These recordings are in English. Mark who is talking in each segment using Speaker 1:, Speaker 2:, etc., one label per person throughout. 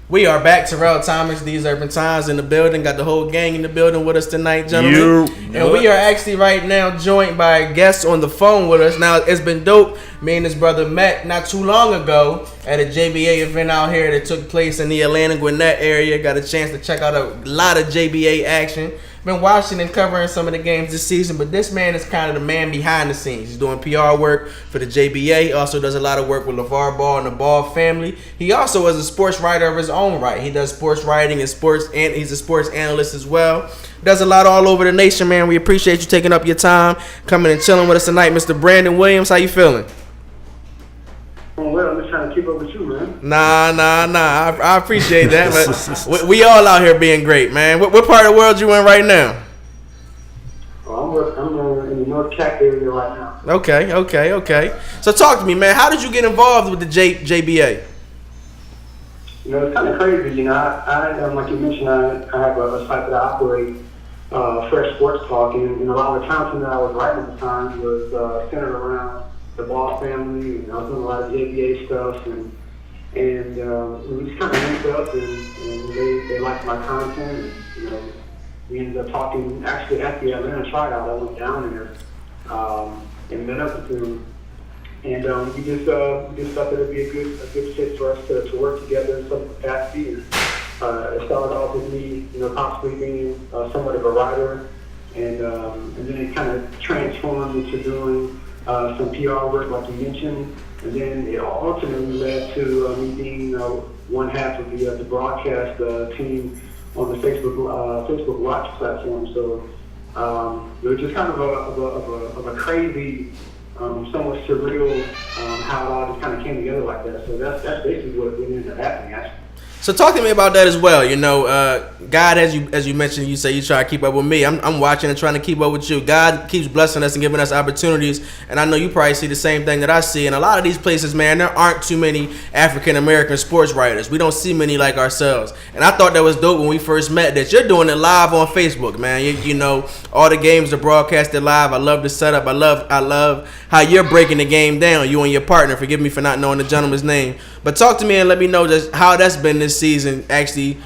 Speaker 1: We are back. Terrell Thomas, These Urban Times in the building. Got the whole gang in the building with us tonight, gentlemen. And we are actually right now joined by a guest on the phone with us. Now, it's been dope. Me and his brother met not too long ago at a JBA event out here that took place in the Atlanta Gwinnett area. Got a chance to check out a lot of JBA action. Been watching and covering some of the games this season, but this man is kind of the man behind the scenes. He's doing PR work for the JBA. Also does a lot of work with LeVar Ball and the Ball family. He also is a sports writer of his own right. He does sports writing and he's a sports analyst as well. Does a lot all over the nation, man. We appreciate you taking up your time, coming and chilling with us tonight. Mr. Brandon Williams, how you feeling?
Speaker 2: Well, I'm just trying to keep up with you, man.
Speaker 1: Nah. I appreciate that, but we all out here being great, man. What part of the world you in right now?
Speaker 2: Well, I'm in the North Cac area right now.
Speaker 1: Okay. So talk to me, man. How did you get involved with the JBA?
Speaker 2: You know, it's kind of crazy. You know, I like you mentioned, I have a site that I operate, Fresh Sports Talk, and a lot of the content that I was writing at the time was centered around the Ball family, and I was doing a lot of JBA stuff, and we just kind of linked up, and they liked my content, and, you know, we ended up talking, actually at the Atlanta tryout. I went down there and met up with them, and we just thought that it'd be a good fit for us to work together in some capacity. And, it started off with me, you know, possibly being somewhat of a writer, and then it kind of transformed into doing some PR work, like you mentioned, and then it ultimately led to me being one half of the broadcast team on the Facebook Watch platform. So it was just kind of a crazy, somewhat surreal how it all just kind of came together like that. So that's basically what ended up happening, actually.
Speaker 1: So talk to me about that as well. You know, God, as you mentioned, you say you try to keep up with me. I'm watching and trying to keep up with you. God keeps blessing us and giving us opportunities, and I know you probably see the same thing that I see. In a lot of these places, man, there aren't too many African American sports writers. We don't see many like ourselves. And I thought that was dope when we first met, that you're doing it live on Facebook, man. You know, all the games are broadcasted live. I love the setup. I love how you're breaking the game down. You and your partner. Forgive me for not knowing the gentleman's name. But talk to me and let me know just how that's been this season, actually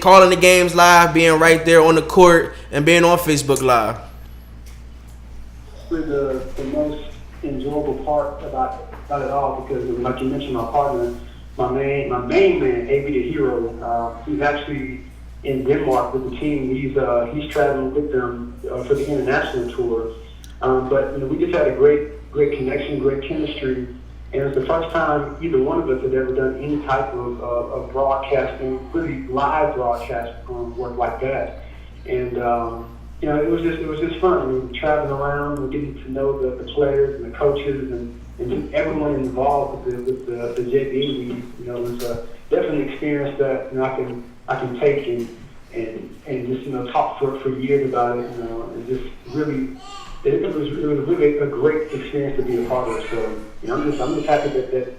Speaker 1: calling the games live, being right there on the court, and being on Facebook Live.
Speaker 2: The most enjoyable part about it all, because like you mentioned, my partner, my main man, AB the Hero, he's actually in Denmark with the team. He's traveling with them for the international tour. But you know, we just had a great connection, great chemistry. And it was the first time either one of us had ever done any type of broadcasting, really live broadcast work like that. And you know, it was just fun. I mean, traveling around, we're getting to know the players and the coaches and just everyone involved with the JBA league. You know, it was definitely an experience that, you know, I can take and just, you know, talk for years about it. You know, and just really. It was really a great experience to be a part of. So, you know, I'm just happy that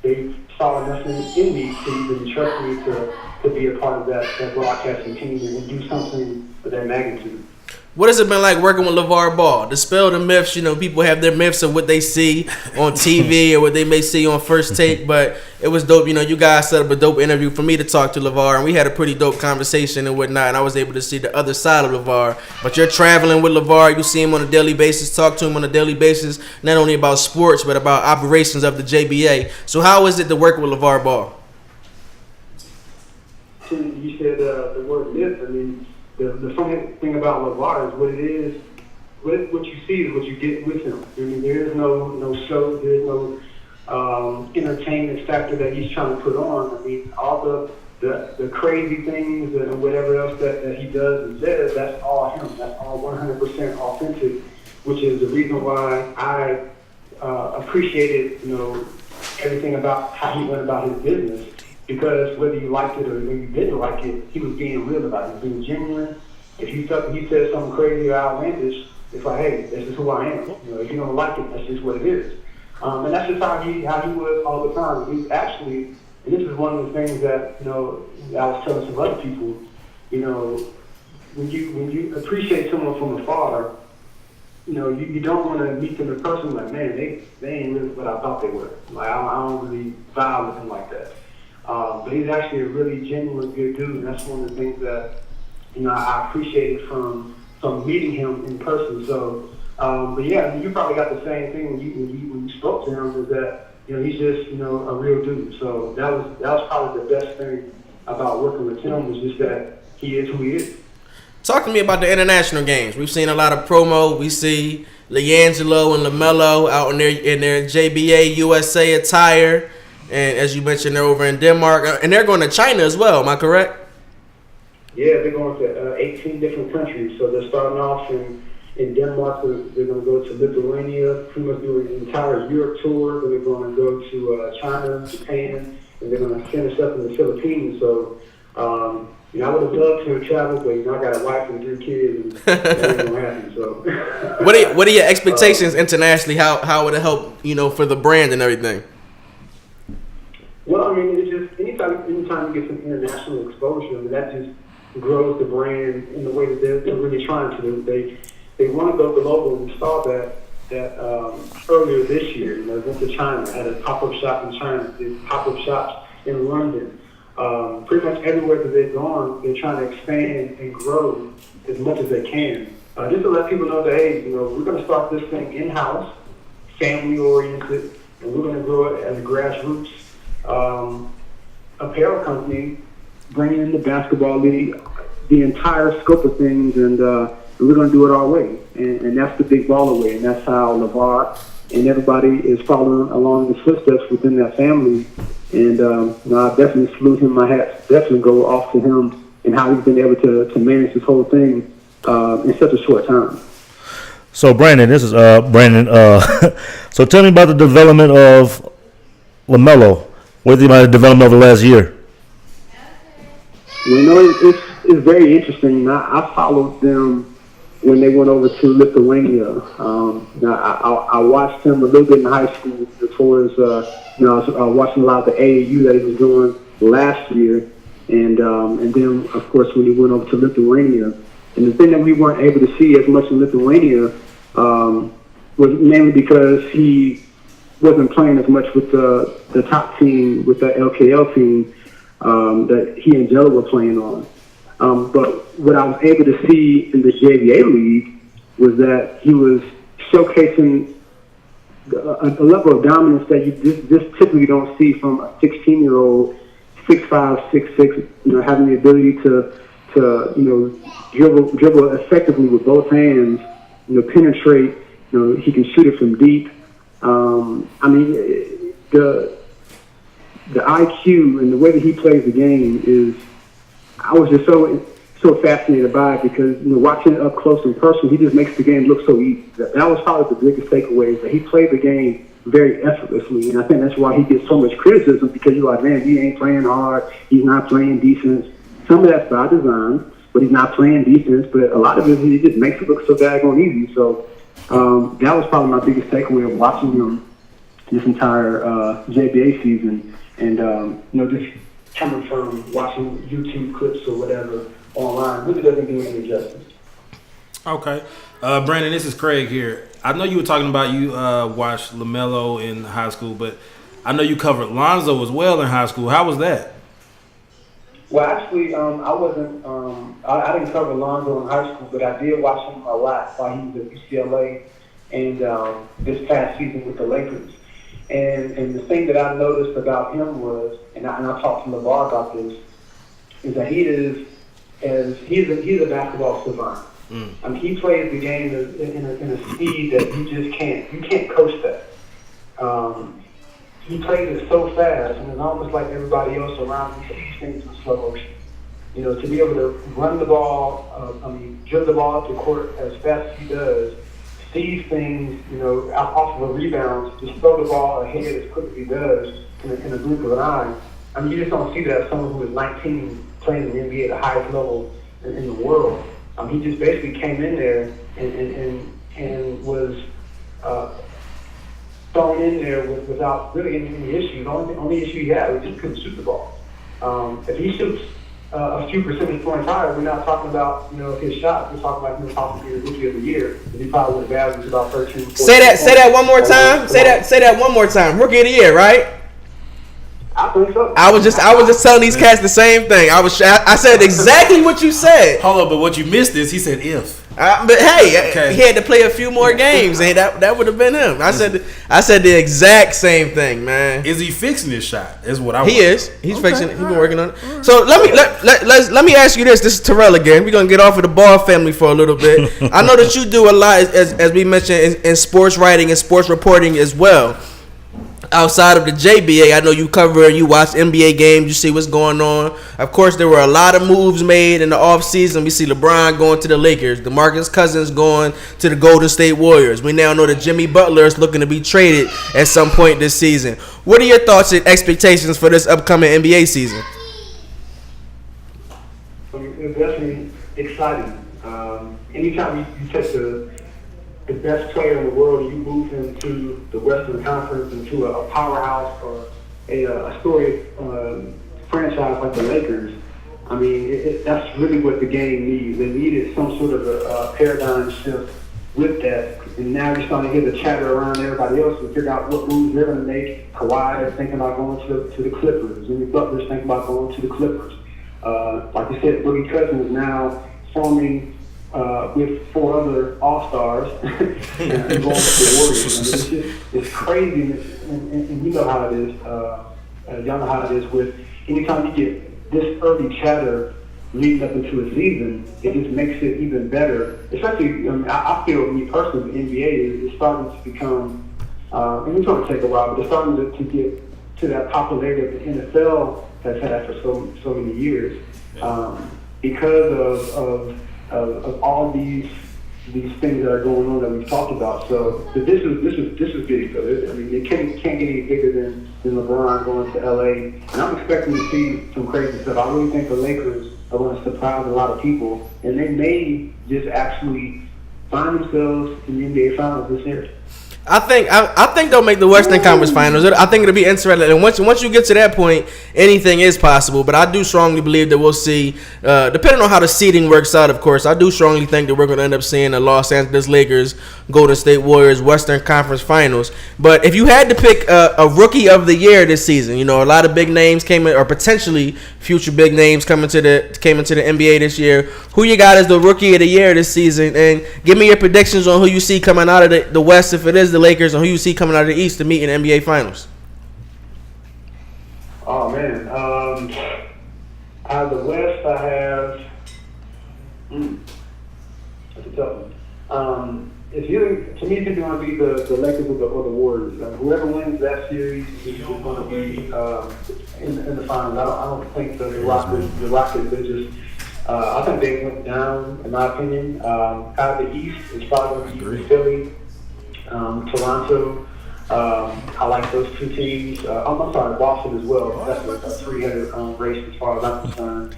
Speaker 2: they saw enough in me to even trust me to be a part of that broadcasting team and do something of that magnitude.
Speaker 1: What has it been like working with LeVar Ball? Dispel the myths. You know, people have their myths of what they see on TV or what they may see on First Take, but it was dope. You know, you guys set up a dope interview for me to talk to LeVar, and we had a pretty dope conversation and whatnot, and I was able to see the other side of LeVar. But you're traveling with LeVar. You see him on a daily basis, talk to him on a daily basis, not only about sports, but about operations of the JBA. So how is it to work with LeVar Ball?
Speaker 2: You said the word myth. I mean, the funny thing about LeVar is what it is. What you see is what you get with him. I mean, there is no show. There is no entertainment factor that he's trying to put on. I mean, all the crazy things and whatever else that he does and says, that's all him. That's all 100% authentic, which is the reason why I appreciated, you know, everything about how he went about his business. Because whether you liked it or whether you didn't like it, he was being real about it. He was being genuine. If he said something crazy or outlandish, it's like, hey, this is who I am. You know, if you don't like it, that's just what it is. And that's just how he was all the time. He actually, and this is one of the things that, you know, I was telling some other people, you know, when you appreciate someone from afar, you know, you don't want to meet them in person. Like, man, they ain't really what I thought they were. Like, I don't really vibe with them like that. But he's actually a really genuine good dude, and that's one of the things that I appreciated from meeting him in person. So, but yeah, you probably got the same thing when you spoke to him. Is that he's just a real dude. So that was probably the best thing about working with him, was just that he is who he is.
Speaker 1: Talk to me about the international games. We've seen a lot of promo. We see LiAngelo and LaMelo out in their JBA USA attire, and as you mentioned, they're over in Denmark, and they're going to China as well. Am I correct?
Speaker 2: Yeah, they're going to 18 different countries. So they're starting off in Denmark. They're going to go to Lithuania, pretty much do an entire Europe tour. Then they're going to go to China, Japan, and they're going to finish up in the Philippines. So, I would have loved to have traveled, but I got a wife and 3 kids, and that ain't going to happen. So,
Speaker 1: what are your expectations internationally? How would it help, for the brand and everything?
Speaker 2: Well, I mean, it's just anytime you get some international exposure, that just grows the brand in the way that they're really trying to do. They want to go global. We saw that earlier this year. They went to China, had a pop-up shop in China, did pop-up shops in London. Pretty much everywhere that they've gone, they're trying to expand and grow as much as they can. Just to let people know that, hey, we're going to start this thing in-house, family-oriented, and we're going to grow it as a grassroots apparel company, bringing in the basketball league, the entire scope of things, and we're going to do it our way. And that's the big baller way, and that's how LeVar and everybody is following along the footsteps within that family. And I definitely salute him. My hats definitely go off to him and how he's been able to manage this whole thing in such a short time.
Speaker 3: So, Brandon, this is Brandon. So tell me about the development of LaMelo. What do you think about the development over the last year?
Speaker 2: It's very interesting. I followed them when they went over to Lithuania. I watched him a little bit in high school before his, I was watching a lot of the AAU that he was doing last year. And then, of course, when he went over to Lithuania. And the thing that we weren't able to see as much in Lithuania was mainly because he wasn't playing as much with the top team, with the LKL team that he and Jello were playing on. But what I was able to see in the JBA league was that he was showcasing a level of dominance that you just typically don't see from a 16-year-old, 6'5", 6'6", having the ability to dribble effectively with both hands, penetrate, he can shoot it from deep. The IQ and the way that he plays the game is, I was just so fascinated by it because, watching it up close in person, he just makes the game look so easy. That was probably the biggest takeaway, is that he played the game very effortlessly, and I think that's why he gets so much criticism, because you're like, man, he ain't playing hard, he's not playing defense. Some of that's by design, but he's not playing defense, but a lot of it, he just makes it look so daggone easy. So that was probably my biggest takeaway of watching him this entire JBA season, and just coming from watching YouTube clips or whatever online really doesn't do any justice.
Speaker 4: Okay. Brandon, this is Cregg here. I know you were talking about you watched LaMelo in high school, but I know you covered Lonzo as well in high school. How was that?
Speaker 2: Well, actually, I wasn't. I didn't cover Lonzo in high school, but I did watch him a lot while he was at UCLA and this past season with the Lakers. And the thing that I noticed about him was, and I talked to LeVar about this, is that he's a basketball savant. He plays the game in a speed that you can't coach that. He plays it so fast, and it's almost like everybody else around him sees things in slow motion. To be able to run the ball, dribble the ball up the court as fast as he does, sees things, off of a rebound, just throw the ball ahead as quick as he does in a blink of an eye. You just don't see that as someone who is 19 playing in the NBA at the highest level in the world. He just basically came in there and was thrown in there without really any issue. The only issue he had was he couldn't shoot the ball. If he shoots a few percentage points higher, we're not talking about his shot. We're talking about him possibly the rookie of the year. He probably would have averaged about 13.
Speaker 1: Say that one more time. Say that one more time. Rookie of the year, right?
Speaker 2: I think so.
Speaker 1: I was just telling these cats the same thing. I said exactly what you said.
Speaker 4: Hold on, but what you missed is he said if.
Speaker 1: But hey, he had to play a few more games, and that would have been him. I said the exact same thing, man.
Speaker 4: Is he fixing his shot? Is what I.
Speaker 1: He is. He's fixing it. He's been working on it. So let me ask you this. This is Terrell again. We're gonna get off of the Ball family for a little bit. I know that you do a lot, as we mentioned, in sports writing and sports reporting as well. Outside of the JBA, I know you cover and you watch NBA games. You see what's going on. Of course, there were a lot of moves made in the offseason. We see LeBron going to the Lakers, DeMarcus Cousins going to the Golden State Warriors. We now know that Jimmy Butler is looking to be traded at some point this season. What are your thoughts and expectations for this upcoming NBA season?
Speaker 2: It's definitely exciting. Anytime you take the best player in the world and you move him to the Western Conference into a powerhouse or a storied franchise like the Lakers, I mean, that's really what the game needs. They needed some sort of a paradigm shift with that. And now you're starting to hear the chatter around everybody else to figure out what moves they're going to make. Kawhi is thinking about going to the Clippers. Jimmy Butler's thinking about going to the Clippers. Like you said, Boogie Cousins is now forming with 4 other All-Stars and going to the Warriors. I mean, it's crazy, and you know how it is. Y'all know how it is with anytime you get this early chatter leading up into a season, it just makes it even better. Especially, I feel, me personally, the NBA is starting to become, and it's going to take a while, but they're starting to get to that popularity that the NFL has had for so many years because of all these things that are going on that we've talked about. So this is big. So I mean, it can't get any bigger than LeBron going to LA. And I'm expecting to see some crazy stuff. I really think the Lakers are going to surprise a lot of people, and they may just actually find themselves in the NBA Finals this year.
Speaker 1: I think they'll make the Western Conference Finals. I think it'll be interesting. And once you get to that point, anything is possible. But I do strongly believe that we'll see, depending on how the seeding works out, of course, I do strongly think that we're going to end up seeing the Los Angeles Lakers, Golden State Warriors, Western Conference Finals. But if you had to pick a Rookie of the Year this season, you know, a lot of big names came in, or potentially future big names came into the NBA this year. Who you got as the Rookie of the Year this season? And give me your predictions on who you see coming out of the West, if it is the Lakers, and who you see coming out of the East to meet in NBA Finals.
Speaker 2: Oh man, out of the West, I have. That's a tough one. To me, it's either going to be the Lakers or the Warriors. Whoever wins that series is going to be in the finals. I don't think the Rockets. They just. I think they went down, in my opinion. Out of the East, it's probably going to be Philly. Toronto, I like those two teams. I'm sorry, Boston as well. That's a three-headed race as far as I'm concerned.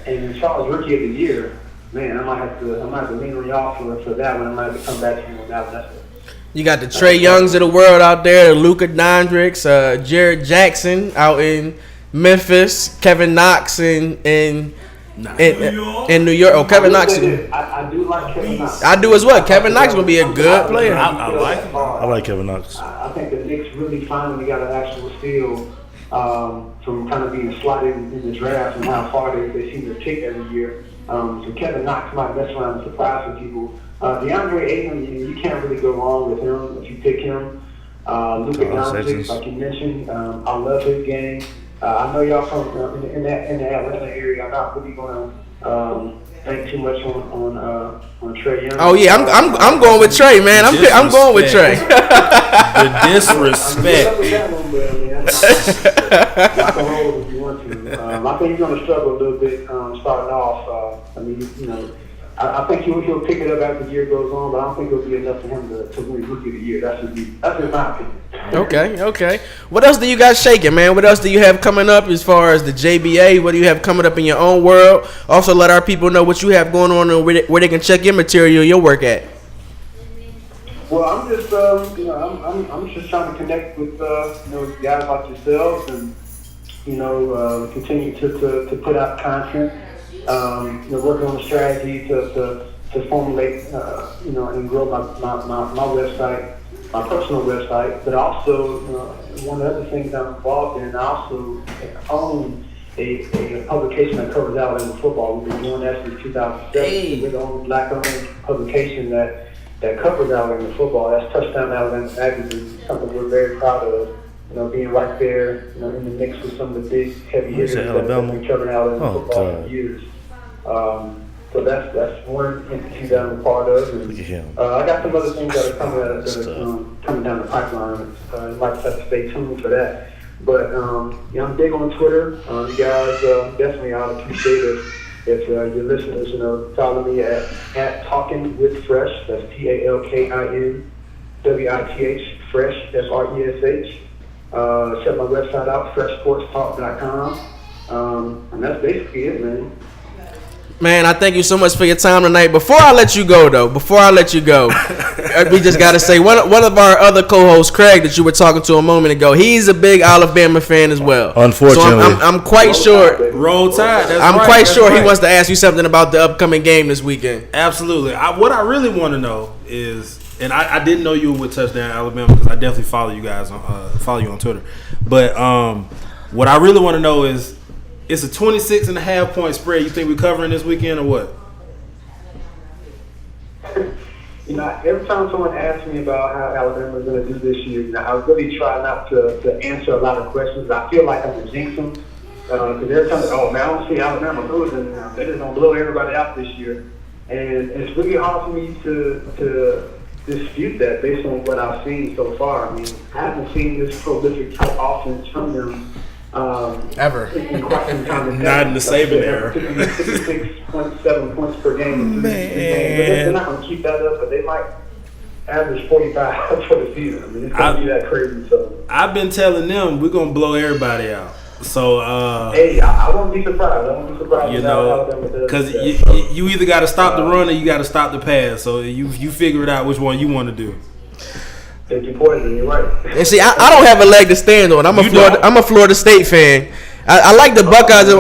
Speaker 2: And as far as Rookie of the Year, man, I might have to lean on y'all for that one. I might have to come back to you on that one. That's it.
Speaker 1: You got the Trey Youngs of the world out there, the Luka Doncic, Jared Jackson out in Memphis, Kevin Knox in New York. Oh, Kevin Knox.
Speaker 2: I do like Kevin Knox.
Speaker 1: I do as well. Kevin Knox will be a good player.
Speaker 3: I like Kevin Knox.
Speaker 2: I think the Knicks really finally got an actual steal from kind of being slotted in the draft and how far they seem to pick every year. So Kevin Knox might mess around and surprise some people. DeAndre Ayton, you can't really go wrong with him if you pick him. Luka Doncic, like you mentioned, I love his game. I know y'all from in the Atlanta area. I'm not really going to think too much on Trey Young.
Speaker 1: Oh yeah, I'm going with Trey, man. I'm going with Trey.
Speaker 4: The disrespect.
Speaker 2: Y'all can roll if you want to. I think he's going to struggle a little bit starting off. I mean, you know, I think he'll pick it up as the year goes on, but I don't think it'll be enough for him to win Rookie of the Year. That's just my opinion.
Speaker 1: Okay. What else do you got shaking, man? What else do you have coming up as far as the JBA? What do you have coming up in your own world? Also, let our people know what you have going on and where they can check your material, your work at.
Speaker 2: Well, I'm just, I'm just trying to connect with, guys like yourselves and, continue to put out content. Working on a strategy to formulate, and grow my website. my personal website, but also one of the other things I'm involved in, I also own a publication that covers Alabama football. We've been doing that since 2007.
Speaker 1: Hey.
Speaker 2: We're the only black-owned publication that covers Alabama football. That's Touchdown Alabama Magazine, something we're very proud of. Being right there, in the mix with some of the big heavy hitters that have been covering Alabama football for years. So that's one entity that I'm a part of. And, I got some other things that are coming down the pipeline. You might just have to stay tuned for that. But I'm big on Twitter. You guys definitely ought to appreciate it if your listeners, follow me at Talking with Fresh. That's TALKINWITH Fresh, FRESH. Check my website out, freshsportstalk.com. And that's basically it, man.
Speaker 1: Man, I thank you so much for your time tonight. Before I let you go, we just got to say, one of our other co-hosts, Cregg, that you were talking to a moment ago, he's a big Alabama fan as well.
Speaker 3: Unfortunately.
Speaker 1: So I'm quite sure.
Speaker 4: Roll Tide.
Speaker 1: I'm quite sure he wants to ask you something about the upcoming game this weekend.
Speaker 4: Absolutely. What I really want to know is, and I didn't know you were with Touchdown Alabama because I definitely follow you guys follow you on Twitter. But what I really want to know is, it's a 26.5 point spread. You think we're covering this weekend or what?
Speaker 2: Every time someone asks me about how Alabama is going to do this year, I really try not to answer a lot of questions. I feel like I'm going to jinx them. Because every time, I don't see Alabama losing. They're just going to blow everybody out this year. And it's really hard for me to dispute that based on what I've seen so far. I mean, I haven't seen this prolific type offense from them.
Speaker 1: Ever.
Speaker 2: In quite some time.
Speaker 4: Not in the Saban era.
Speaker 2: 56.7 points per game.
Speaker 1: Man.
Speaker 2: They're not going to keep that up, but they might average 45 for the season. I mean, it's going to be that crazy. So
Speaker 4: I've been telling them we're going to blow everybody out. So,
Speaker 2: hey, I won't be surprised. I won't be surprised.
Speaker 4: Because you either got to stop the run or you got to stop the pass. So you figure it out which one you want to do.
Speaker 2: If you poison, you're right.
Speaker 1: And see, I don't have a leg to stand on. I'm a Florida State fan. I like the Buckeyes.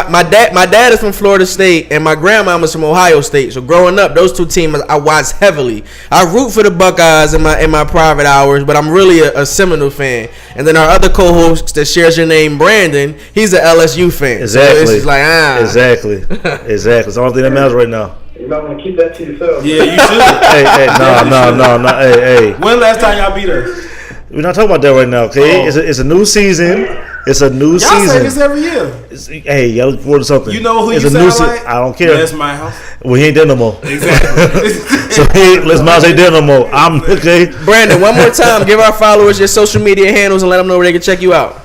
Speaker 1: My dad is from Florida State, and my grandmama's from Ohio State. So growing up, those two teams I watched heavily. I root for the Buckeyes in my private hours, but I'm really a Seminole fan. And then our other co-host that shares your name, Brandon, he's an LSU fan.
Speaker 3: Exactly.
Speaker 1: So it's like
Speaker 3: Exactly. It's the only thing that matters right now.
Speaker 2: You might want to keep that to yourself.
Speaker 4: Yeah, you should.
Speaker 3: No. Hey.
Speaker 4: When last time y'all beat us?
Speaker 3: We're not talking about that right now, okay? It's a new season. It's a new season.
Speaker 4: Y'all say this every year.
Speaker 3: Hey, y'all look forward to something.
Speaker 4: You know who
Speaker 3: it's
Speaker 4: you
Speaker 3: a
Speaker 4: sound
Speaker 3: new
Speaker 4: like?
Speaker 3: I don't care.
Speaker 4: That's my house.
Speaker 3: Well, he ain't there no more.
Speaker 4: Exactly.
Speaker 3: So let's not say there no more. I'm okay.
Speaker 1: Brandon, one more time, give our followers your social media handles and let them know where they can check you out.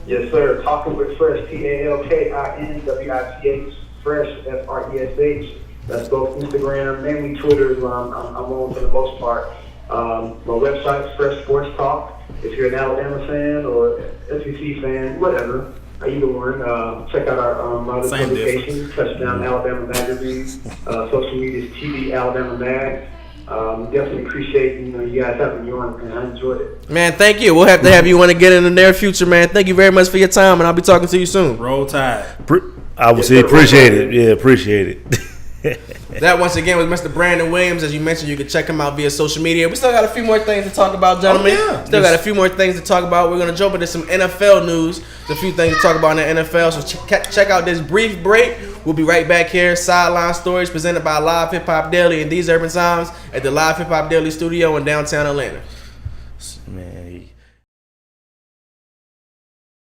Speaker 2: Yes, sir. Talking with Fresh, TALKINWITH, Fresh, FRESH. That's both Instagram, mainly Twitter. I'm on for the most part. My website, Fresh Sports Talk. If you're an Alabama fan or SEC fan, whatever, either one, check out our modern publication, Touchdown Alabama Magazine. Social media is TV Alabama Mag. Definitely appreciate you guys having me on, and I enjoyed it.
Speaker 1: Man, thank you. We'll have to have you on again in the near future, man. Thank you very much for your time, and I'll be talking to you soon.
Speaker 4: Roll Tide.
Speaker 3: I would say appreciate it. Yeah, appreciate it.
Speaker 1: That once again was Mr. Brandon Williams. As you mentioned, you can check him out via social media. We still got a few more things to talk about, gentlemen. Still got a few more things to talk about. We're going to jump into some NFL news. There's a few things to talk about in the NFL. So check out this brief break. We'll be right back here. Sideline Stories presented by Live Hip Hop Daily in these urban times at the Live Hip Hop Daily studio in downtown Atlanta.
Speaker 3: Man.